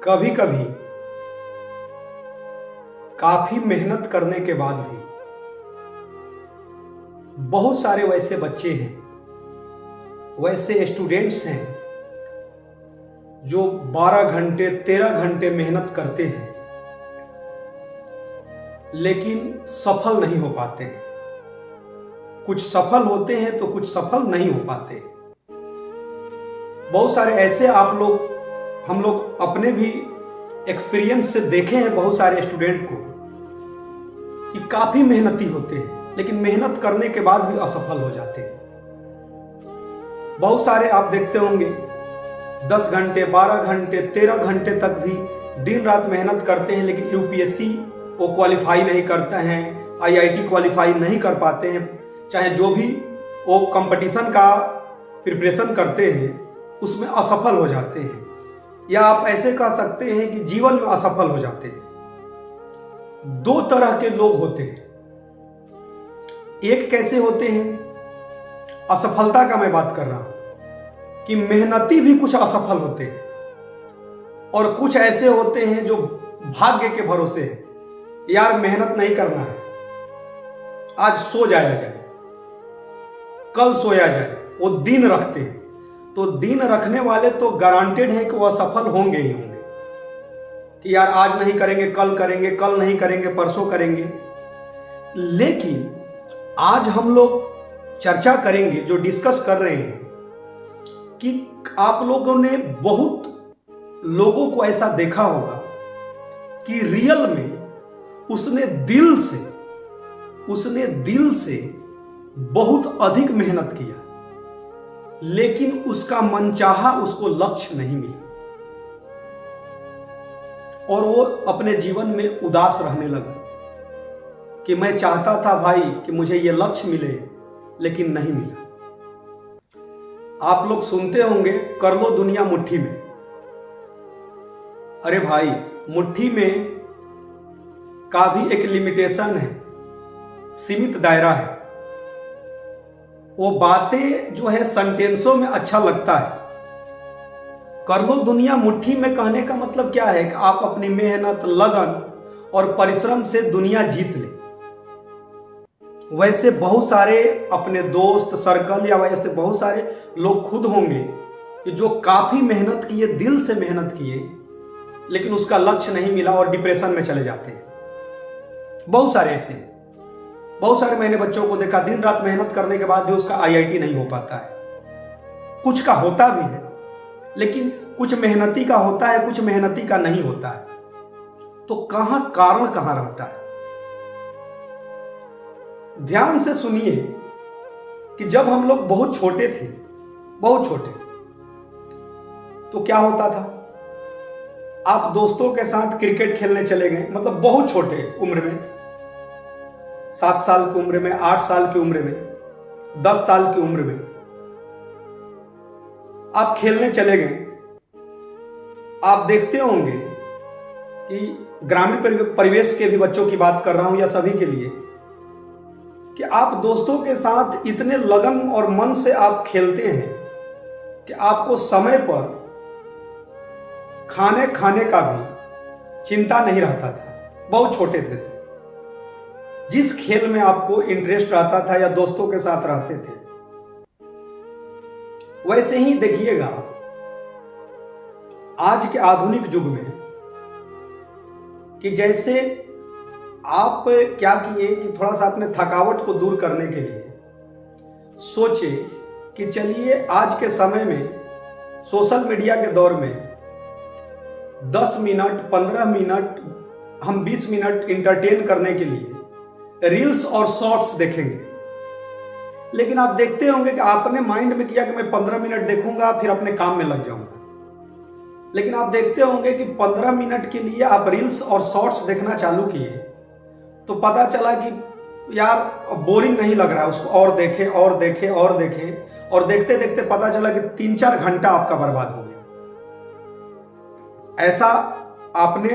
कभी कभी काफी मेहनत करने के बाद भी बहुत सारे वैसे बच्चे हैं, वैसे स्टूडेंट्स हैं जो 12 घंटे 13 घंटे मेहनत करते हैं लेकिन सफल नहीं हो पाते हैं। कुछ सफल होते हैं तो कुछ सफल नहीं हो पाते। बहुत सारे ऐसे हम लोग अपने भी एक्सपीरियंस से देखे हैं बहुत सारे स्टूडेंट को कि काफी मेहनती होते हैं लेकिन मेहनत करने के बाद भी असफल हो जाते हैं। बहुत सारे आप देखते होंगे 10 घंटे 12 घंटे 13 घंटे तक भी दिन रात मेहनत करते हैं लेकिन यूपीएससी वो क्वालिफाई नहीं करते हैं, आईआईटी क्वालिफाई नहीं कर पाते हैं। चाहे जो भी वो कंपटीशन का प्रिपरेशन करते हैं उसमें असफल हो जाते हैं, या आप ऐसे कह सकते हैं कि जीवन में असफल हो जाते हैं। दो तरह के लोग होते हैं। एक कैसे होते हैं, असफलता का मैं बात कर रहा हूं कि मेहनती भी कुछ असफल होते हैं, और कुछ ऐसे होते हैं जो भाग्य के भरोसे हैं। यार मेहनत नहीं करना है, आज सो जाया जाए, कल सोया जाए, वो दिन रखते हैं। तो दिन रखने वाले तो गारंटेड है कि वो असफल होंगे ही होंगे कि यार आज नहीं करेंगे, कल करेंगे, कल नहीं करेंगे, परसों करेंगे। लेकिन आज हम लोग चर्चा करेंगे, जो डिस्कस कर रहे हैं, कि आप लोगों ने बहुत लोगों को ऐसा देखा होगा कि रियल में उसने दिल से बहुत अधिक मेहनत किया लेकिन उसका मनचाहा उसको लक्ष्य नहीं मिला और वो अपने जीवन में उदास रहने लगा कि मैं चाहता था भाई कि मुझे ये लक्ष्य मिले लेकिन नहीं मिला। आप लोग सुनते होंगे कर लो दुनिया मुट्ठी में। अरे भाई, मुट्ठी में का भी एक लिमिटेशन है, सीमित दायरा है। वो बातें जो है सेंटेंसों में अच्छा लगता है। कर लो दुनिया मुट्ठी में कहने का मतलब क्या है कि आप अपनी मेहनत, लगन और परिश्रम से दुनिया जीत ले। वैसे बहुत सारे अपने दोस्त सर्कल या वैसे बहुत सारे लोग खुद होंगे कि जो काफी मेहनत किए, दिल से मेहनत किए, लेकिन उसका लक्ष्य नहीं मिला और डिप्रेशन में चले जाते हैं। बहुत सारे ऐसे, बहुत सारे मैंने बच्चों को देखा दिन रात मेहनत करने के बाद भी उसका आईआईटी नहीं हो पाता है। कुछ का होता भी है लेकिन कुछ मेहनती का होता है, कुछ मेहनती का नहीं होता है। तो कारण कहां रहता है? ध्यान से सुनिए कि जब हम लोग बहुत छोटे थे, तो क्या होता था, आप दोस्तों के साथ क्रिकेट खेलने चले गए, मतलब बहुत छोटे उम्र में, 7 साल की उम्र में, 8 साल की उम्र में, 10 साल की उम्र में आप खेलने चले गए। आप देखते होंगे कि ग्रामीण परिवेश के भी बच्चों की बात कर रहा हूं या सभी के लिए, कि आप दोस्तों के साथ इतने लगन और मन से आप खेलते हैं कि आपको समय पर खाने का भी चिंता नहीं रहता था। बहुत छोटे थे तो जिस खेल में आपको इंटरेस्ट रहता था या दोस्तों के साथ रहते थे, वैसे ही देखिएगा आज के आधुनिक युग में कि जैसे आप क्या किए कि थोड़ा सा अपने थकावट को दूर करने के लिए सोचे कि चलिए आज के समय में सोशल मीडिया के दौर में 10 मिनट 15 मिनट हम 20 मिनट इंटरटेन करने के लिए रील्स और शॉर्ट्स देखेंगे। लेकिन आप देखते होंगे कि आपने माइंड में किया कि मैं 15 मिनट देखूंगा फिर अपने काम में लग जाऊंगा। लेकिन आप देखते होंगे कि 15 मिनट के लिए आप रील्स और शॉर्ट्स देखना चालू किए तो पता चला कि यार बोरिंग नहीं लग रहा है, उसको और देखे और देखते देखते पता चला कि 3-4 घंटा आपका बर्बाद हो गया। ऐसा आपने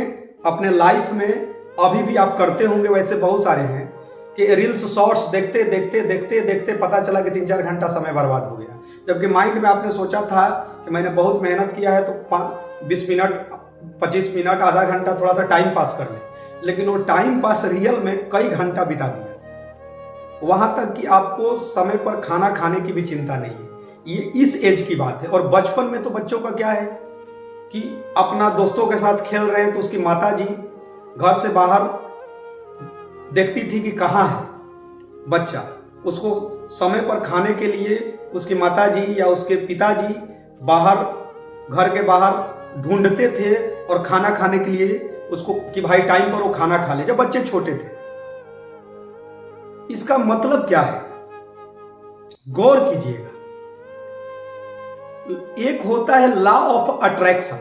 अपने लाइफ में अभी भी आप करते होंगे, वैसे बहुत सारे हैं कि रील्स शॉर्ट्स देखते पता चला कि 3-4 घंटा समय बर्बाद हो गया, जबकि माइंड में आपने सोचा था कि मैंने बहुत मेहनत किया है तो 20 मिनट 25 मिनट, आधा घंटा थोड़ा सा टाइम पास कर लें, लेकिन वो टाइम पास रियल में कई घंटा बिता दिया। वहां तक कि आपको समय पर खाना खाने की भी चिंता नहीं है। ये इस एज की बात है। और बचपन में तो बच्चों का क्या है कि अपना दोस्तों के साथ खेल रहे हैं तो उसकी माता जी घर से बाहर देखती थी कि कहाँ है बच्चा, उसको समय पर खाने के लिए उसकी माता जी या उसके पिताजी बाहर, घर के बाहर ढूंढते थे और खाना खाने के लिए उसको, कि भाई टाइम पर वो खाना खा ले, जब बच्चे छोटे थे। इसका मतलब क्या है, गौर कीजिएगा। एक होता है लॉ ऑफ अट्रैक्शन,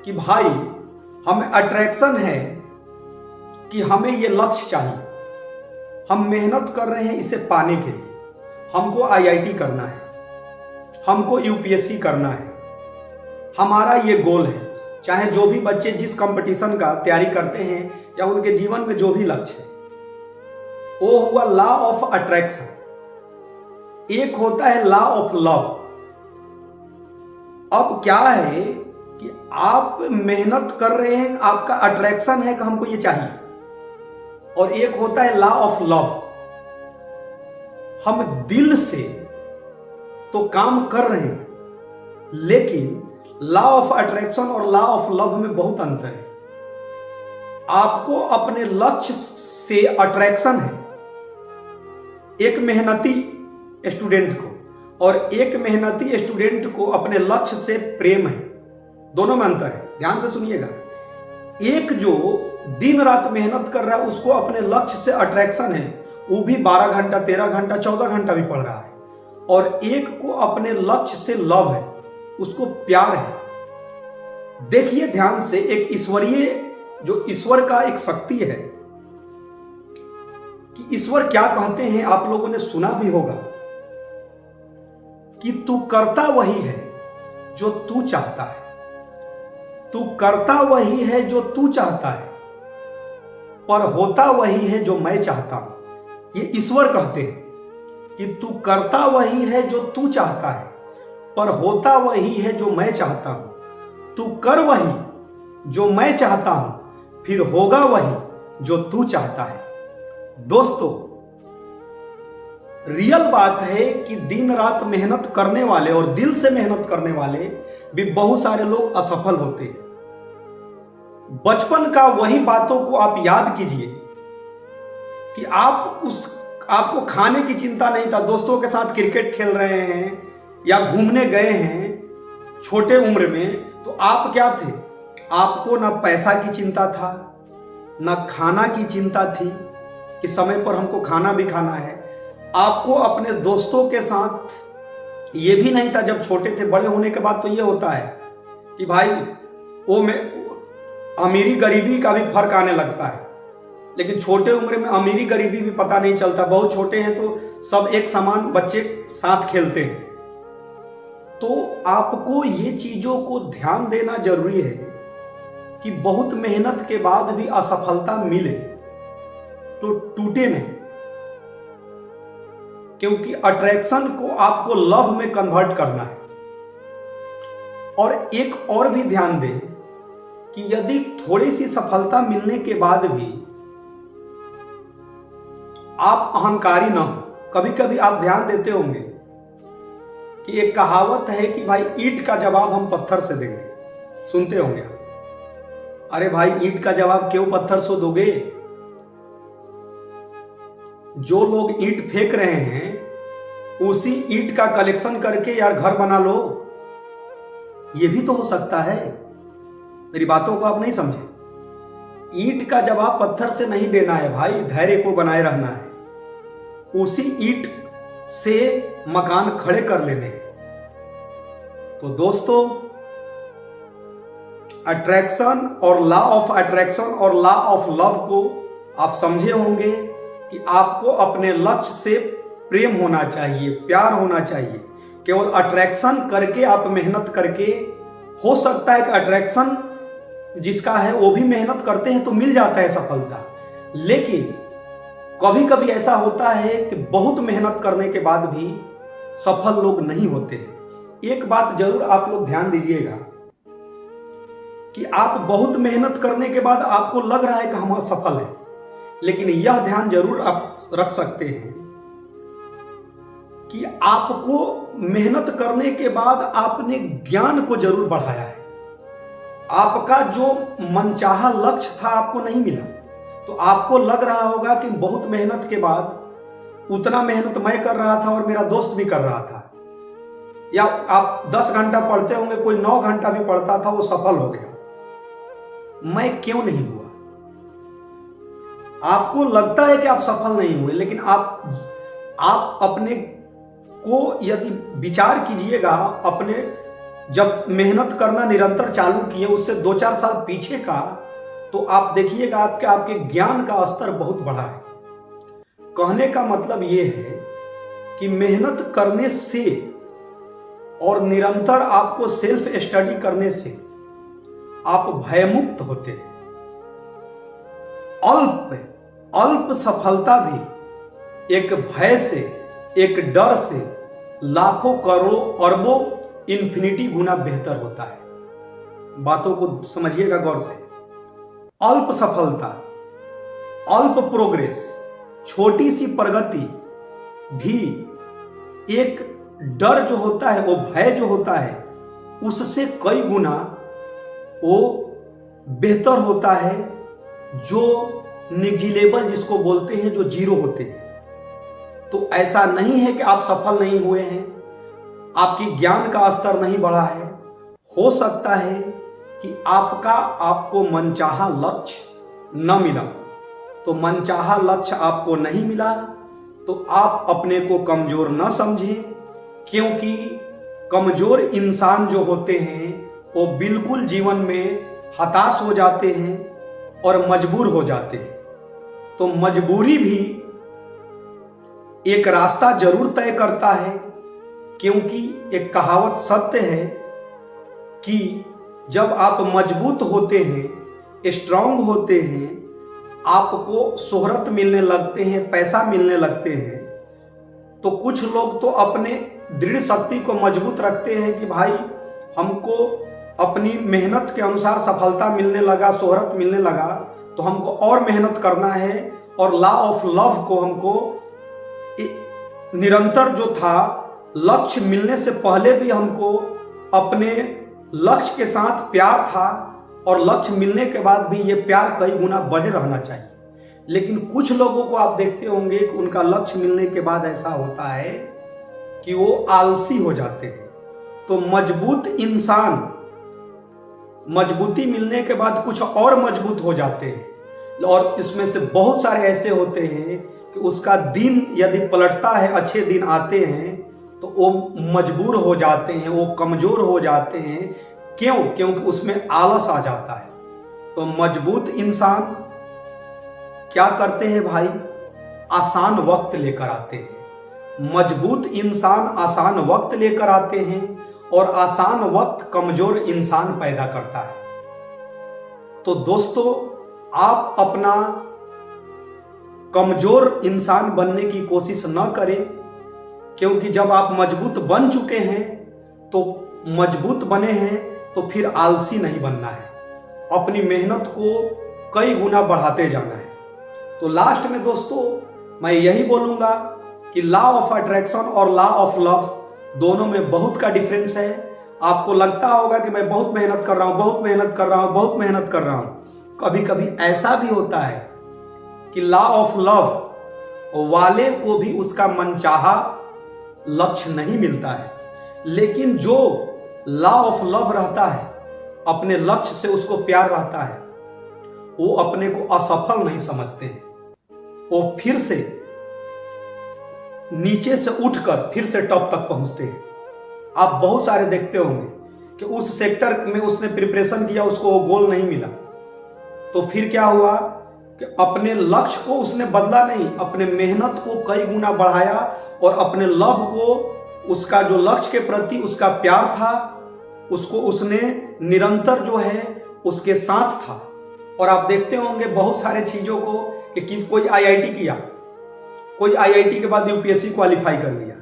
कि भाई हमें अट्रैक्शन है कि हमें यह लक्ष्य चाहिए, हम मेहनत कर रहे हैं इसे पाने के लिए, हमको आईआईटी करना है, हमको यूपीएससी करना है, हमारा ये गोल है। चाहे जो भी बच्चे जिस कंपटीशन का तैयारी करते हैं या उनके जीवन में जो भी लक्ष्य है, वो हुआ लॉ ऑफ अट्रैक्शन। एक होता है लॉ ऑफ लव। अब क्या है कि आप मेहनत कर रहे हैं, आपका अट्रैक्शन है कि हमको ये चाहिए, और एक होता है लॉ ऑफ लव। हम दिल से तो काम कर रहे हैं, लेकिन लॉ ऑफ अट्रैक्शन और लॉ ऑफ लव में बहुत अंतर है। आपको अपने लक्ष्य से अट्रैक्शन है एक मेहनती स्टूडेंट को, और एक मेहनती स्टूडेंट को अपने लक्ष्य से प्रेम है। दोनों में अंतर है, ध्यान से सुनिएगा। एक जो दिन रात मेहनत कर रहा है उसको अपने लक्ष्य से अट्रैक्शन है, वो भी 12 घंटा, 13 घंटा, 14 घंटा भी पढ़ रहा है, और एक को अपने लक्ष्य से लव है, उसको प्यार है। देखिए ध्यान से, एक ईश्वरीय, जो ईश्वर का एक शक्ति है, कि ईश्वर क्या कहते हैं, आप लोगों ने सुना भी होगा कि तू करता वही है जो तू चाहता है, तू करता वही है जो तू चाहता है, पर होता वही है जो मैं चाहता हूं। ये ईश्वर कहते हैं कि तू करता वही है जो तू चाहता है, पर होता वही है जो मैं चाहता हूं। तू कर वही जो मैं चाहता हूं, फिर होगा वही जो तू चाहता है। दोस्तों, रियल बात है कि दिन रात मेहनत करने वाले और दिल से मेहनत करने वाले भी बहुत सारे लोग असफल होते हैं। बचपन का वही बातों को आप याद कीजिए कि आपको खाने की चिंता नहीं था, दोस्तों के साथ क्रिकेट खेल रहे हैं या घूमने गए हैं छोटे उम्र में, तो आप क्या थे, आपको ना पैसा की चिंता था, ना खाना की चिंता थी कि समय पर हमको खाना भी खाना है। आपको अपने दोस्तों के साथ ये भी नहीं था जब छोटे थे। बड़े होने के बाद तो ये होता है कि भाई वो में अमीरी गरीबी का भी फर्क आने लगता है, लेकिन छोटे उम्र में अमीरी गरीबी भी पता नहीं चलता। बहुत छोटे हैं तो सब एक समान बच्चे साथ खेलते हैं। तो आपको ये चीजों को ध्यान देना जरूरी है कि बहुत मेहनत के बाद भी असफलता मिले तो टूटे नहीं, क्योंकि अट्रैक्शन को आपको लव में कन्वर्ट करना है। और एक और भी ध्यान दें कि यदि थोड़ी सी सफलता मिलने के बाद भी आप अहंकारी ना हो, कभी कभी आप ध्यान देते होंगे कि एक कहावत है कि भाई ईंट का जवाब हम पत्थर से देंगे, सुनते होंगे आप। अरे भाई, ईंट का जवाब क्यों पत्थर से दोगे? जो लोग ईंट फेंक रहे हैं उसी ईंट का कलेक्शन करके यार घर बना लो, ये भी तो हो सकता है। मेरी बातों को आप नहीं समझे। ईंट का जवाब पत्थर से नहीं देना है भाई, धैर्य को बनाए रहना है। उसी ईंट से मकान खड़े कर लेने। तो दोस्तों, अट्रैक्शन और लॉ ऑफ अट्रैक्शन और लॉ ऑफ लव को आप समझे होंगे कि आपको अपने लक्ष्य से प्रेम होना चाहिए, प्यार होना चाहिए। केवल अट्रैक्शन करके, आप मेहनत करके, हो सकता है कि अट्रैक्शन जिसका है वो भी मेहनत करते हैं तो मिल जाता है सफलता, लेकिन कभी कभी ऐसा होता है कि बहुत मेहनत करने के बाद भी सफल लोग नहीं होते हैं। एक बात जरूर आप लोग ध्यान दीजिएगा कि आप बहुत मेहनत करने के बाद आपको लग रहा है कि हम असफल हैं, लेकिन यह ध्यान जरूर आप रख सकते हैं कि आपको मेहनत करने के बाद आपने ज्ञान को जरूर बढ़ाया है। आपका जो मनचाहा लक्ष्य था आपको नहीं मिला, तो आपको लग रहा होगा कि बहुत मेहनत के बाद उतना मेहनत मैं कर रहा था और मेरा दोस्त भी कर रहा था, या आप 10 घंटा पढ़ते होंगे, कोई 9 घंटा भी पढ़ता था, वो सफल हो गया, मैं क्यों नहीं हुआ? आपको लगता है कि आप सफल नहीं हुए, लेकिन आप अपने को यदि विचार कीजिएगा, अपने जब मेहनत करना निरंतर चालू किए उससे 2-4 साल पीछे का, तो आप देखिएगा आपके ज्ञान का स्तर बहुत बढ़ा है। कहने का मतलब यह है कि मेहनत करने से और निरंतर आपको सेल्फ स्टडी करने से आप भयमुक्त होते हैं। अल्प सफलता भी एक भय से, एक डर से लाखों करोड़ों अरबों इन्फिनिटी गुना बेहतर होता है। बातों को समझिएगा गौर से। अल्प सफलता, अल्प प्रोग्रेस, छोटी सी प्रगति भी एक डर जो होता है, वो भय जो होता है, उससे कई गुना वो बेहतर होता है, जो निग्जिलेबल जिसको बोलते हैं, जो जीरो होते हैं। तो ऐसा नहीं है कि आप सफल नहीं हुए हैं, आपकी ज्ञान का स्तर नहीं बढ़ा है। हो सकता है कि आपको मनचाहा लक्ष्य न मिला, तो मनचाहा लक्ष्य आपको नहीं मिला तो आप अपने को कमजोर न समझें, क्योंकि कमजोर इंसान जो होते हैं वो बिल्कुल जीवन में हताश हो जाते हैं और मजबूर हो जाते हैं। तो मजबूरी भी एक रास्ता जरूर तय करता है, क्योंकि एक कहावत सत्य है कि जब आप मजबूत होते हैं, स्ट्रांग होते हैं, आपको शोहरत मिलने लगते हैं, पैसा मिलने लगते हैं, तो कुछ लोग तो अपने दृढ़ शक्ति को मजबूत रखते हैं कि भाई हमको अपनी मेहनत के अनुसार सफलता मिलने लगा, शोहरत मिलने लगा, तो हमको और मेहनत करना है, और लॉ ऑफ लव को हमको निरंतर जो था, लक्ष्य मिलने से पहले भी हमको अपने लक्ष्य के साथ प्यार था, और लक्ष्य मिलने के बाद भी ये प्यार कई गुना बढ़े रहना चाहिए। लेकिन कुछ लोगों को आप देखते होंगे कि उनका लक्ष्य मिलने के बाद ऐसा होता है कि वो आलसी हो जाते हैं। तो मजबूत इंसान मजबूती मिलने के बाद कुछ और मजबूत हो जाते हैं, और इसमें से बहुत सारे ऐसे होते हैं कि उसका दिन यदि पलटता है, अच्छे दिन आते हैं, तो वो मजबूर हो जाते हैं, वो कमजोर हो जाते हैं। क्यों? क्योंकि उसमें आलस आ जाता है। तो मजबूत इंसान क्या करते हैं भाई? आसान वक्त लेकर आते हैं। मजबूत इंसान आसान वक्त लेकर आते हैं, और आसान वक्त कमजोर इंसान पैदा करता है। तो दोस्तों, आप अपना कमजोर इंसान बनने की कोशिश न करें, क्योंकि जब आप मजबूत बन चुके हैं, तो मजबूत बने हैं, तो फिर आलसी नहीं बनना है, अपनी मेहनत को कई गुना बढ़ाते जाना है। तो लास्ट में दोस्तों मैं यही बोलूंगा कि लॉ ऑफ अट्रैक्शन और लॉ ऑफ लव दोनों में बहुत का डिफरेंस है। आपको लगता होगा कि मैं बहुत मेहनत कर रहा हूं, बहुत मेहनत कर रहा हूं, बहुत मेहनत कर रहा हूं। कभी कभी ऐसा भी होता है कि लॉ ऑफ लव वाले को भी उसका मनचाहा लक्ष्य नहीं मिलता है, लेकिन जो लॉ ऑफ लव रहता है, अपने लक्ष्य से उसको प्यार रहता है, वो अपने को असफल नहीं समझते हैं। वो फिर से नीचे से उठकर फिर से टॉप तक पहुंचते हैं। आप बहुत सारे देखते होंगे कि उस सेक्टर में उसने प्रिपरेशन किया, उसको वो गोल नहीं मिला, तो फिर क्या हुआ कि अपने लक्ष्य को उसने बदला नहीं, अपने मेहनत को कई गुना बढ़ाया, और अपने लव को, उसका जो लक्ष्य के प्रति उसका प्यार था, उसको उसने निरंतर जो है उसके साथ था। और आप देखते होंगे बहुत सारे चीजों को कि कोई आईआईटी किया, कोई आईआईटी के बाद यूपीएससी क्वालिफाई कर लिया।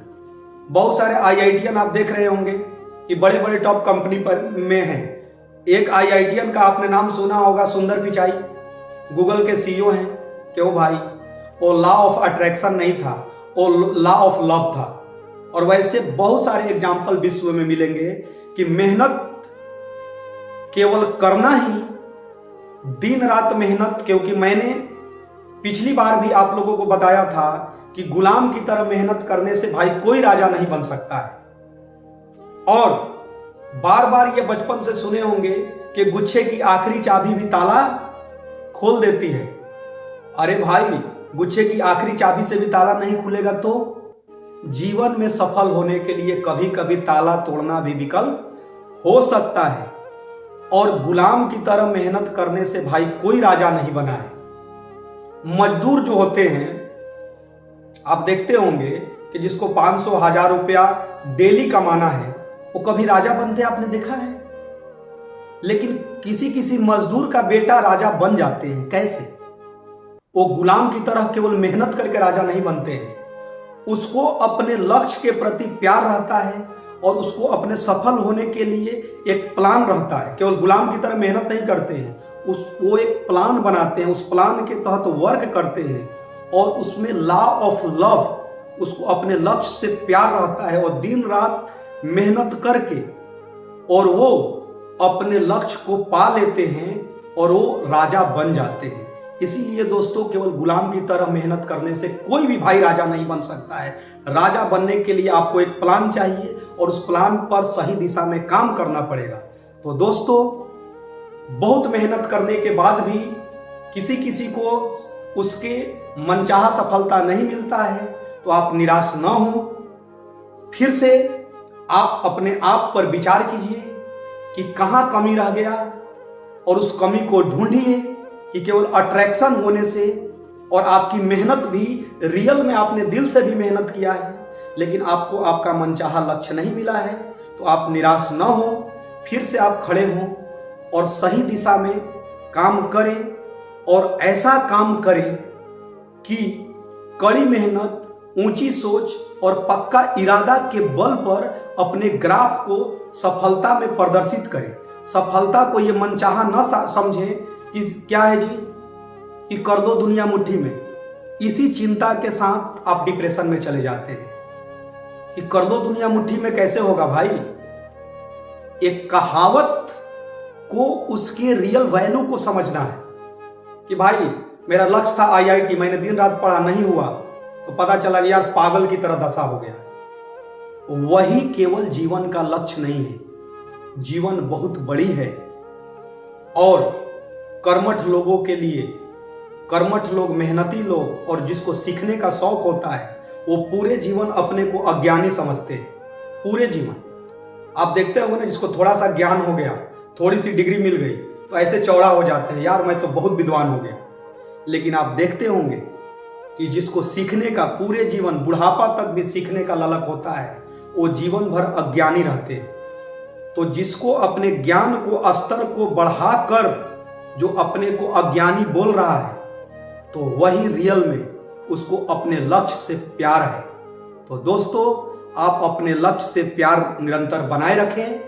बहुत सारे आईआईटीएन आप देख रहे होंगे कि बड़े बड़े टॉप कंपनी पर में हैं, एक IITian का आपने नाम सुना होगा, सुंदर पिचाई, गूगल के CEO हैं, क्यों भाई? वो लॉ ऑफ अट्रैक्शन नहीं था, वो लॉ ऑफ लव था। और वैसे बहुत सारे एग्जाम्पल विश्व में मिलेंगे कि मेहनत केवल करना ही, दिन रात मेहनत, क्योंकि मैंने पिछली बार भी आप लोगों को बताया था कि गुलाम की तरह मेहनत करने से भाई कोई राजा नहीं बन सकता है। और बार बार ये बचपन से सुने होंगे कि गुच्छे की आखिरी चाबी भी ताला खोल देती है। अरे भाई, गुच्छे की आखिरी चाबी से भी ताला नहीं खुलेगा तो जीवन में सफल होने के लिए कभी कभी ताला तोड़ना भी विकल्प हो सकता है। और गुलाम की तरह मेहनत करने से भाई कोई राजा नहीं बना है। मजदूर जो होते हैं, आप देखते होंगे कि जिसको 500-1000 रुपया डेली कमाना है, वो कभी राजा बनते आपने देखा है? लेकिन किसी किसी मजदूर का बेटा राजा बन जाते हैं। कैसे? वो गुलाम की तरह केवल मेहनत करके राजा नहीं बनते हैं, उसको अपने लक्ष्य के प्रति प्यार रहता है और उसको अपने सफल होने के लिए एक प्लान रहता है। केवल गुलाम की तरह मेहनत नहीं करते हैं, वो एक प्लान बनाते हैं, उस प्लान के तहत वर्क करते हैं और उसमें लॉ ऑफ लव, उसको अपने लक्ष्य से प्यार रहता है और दिन रात मेहनत करके और वो अपने लक्ष्य को पा लेते हैं और वो राजा बन जाते हैं। इसीलिए दोस्तों, केवल गुलाम की तरह मेहनत करने से कोई भी भाई राजा नहीं बन सकता है। राजा बनने के लिए आपको एक प्लान चाहिए और उस प्लान पर सही दिशा में काम करना पड़ेगा। तो दोस्तों, बहुत मेहनत करने के बाद भी किसी किसी को उसके मनचाहा सफलता नहीं मिलता है, तो आप निराश ना हो। फिर से आप अपने आप पर विचार कीजिए कि कहां कमी रह गया और उस कमी को ढूंढिए कि केवल अट्रैक्शन होने से और आपकी मेहनत भी रियल में आपने दिल से भी मेहनत किया है, लेकिन आपको आपका मनचाहा लक्ष्य नहीं मिला है, तो आप निराश ना हो। फिर से आप खड़े हों और सही दिशा में काम करें और ऐसा काम करें कि कड़ी मेहनत, ऊंची सोच और पक्का इरादा के बल पर अपने ग्राफ को सफलता में प्रदर्शित करें। सफलता को ये मनचाहा न समझें कि क्या है जी कि कर दो दुनिया मुट्ठी में। इसी चिंता के साथ आप डिप्रेशन में चले जाते हैं कि कर दो दुनिया मुट्ठी में कैसे होगा भाई। एक कहावत को उसके रियल वैल्यू को समझना है कि भाई मेरा लक्ष्य था IIT, मैंने दिन रात पढ़ा, नहीं हुआ तो पता चला कि यार पागल की तरह दशा हो गया। वही केवल जीवन का लक्ष्य नहीं है। जीवन बहुत बड़ी है और कर्मठ लोगों के लिए, कर्मठ लोग, मेहनती लोग और जिसको सीखने का शौक होता है, वो पूरे जीवन अपने को अज्ञानी समझते हैं। पूरे जीवन आप देखते होंगे ना, जिसको थोड़ा सा ज्ञान हो गया, थोड़ी सी डिग्री मिल गई तो ऐसे चौड़ा हो जाते हैं, यार मैं तो बहुत विद्वान हो गया। लेकिन आप देखते होंगे कि जिसको सीखने का पूरे जीवन, बुढ़ापा तक भी सीखने का ललक होता है, वो जीवन भर अज्ञानी रहते हैं। तो जिसको अपने ज्ञान को, स्तर को बढ़ाकर जो अपने को अज्ञानी बोल रहा है, तो वही रियल में उसको अपने लक्ष्य से प्यार है। तो दोस्तों, आप अपने लक्ष्य से प्यार निरंतर बनाए रखें,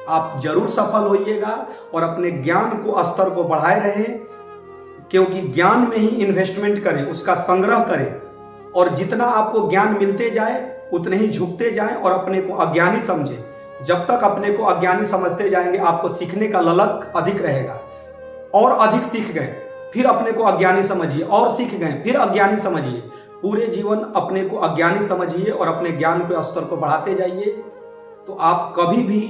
आप जरूर सफल होइएगा और अपने ज्ञान को, स्तर को बढ़ाए रहें, क्योंकि ज्ञान में ही इन्वेस्टमेंट करें, उसका संग्रह करें और जितना आपको ज्ञान मिलते जाए उतने ही झुकते जाएं और अपने को अज्ञानी समझें। जब तक अपने को अज्ञानी समझते जाएंगे, आपको सीखने का ललक अधिक रहेगा और अधिक सीख गए फिर अपने को अज्ञानी समझिए और सीख गए फिर अज्ञानी समझिए। पूरे जीवन अपने को अज्ञानी समझिए और अपने ज्ञान के स्तर को बढ़ाते जाइए, तो आप कभी भी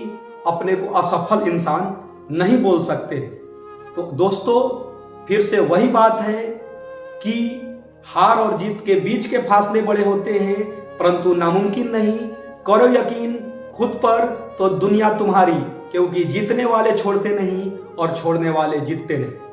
अपने को असफल इंसान नहीं बोल सकते। तो दोस्तों, फिर से वही बात है कि हार और जीत के बीच के फासले बड़े होते हैं, परंतु नामुमकिन नहीं। करो यकीन खुद पर तो दुनिया तुम्हारी, क्योंकि जीतने वाले छोड़ते नहीं और छोड़ने वाले जीतते नहीं।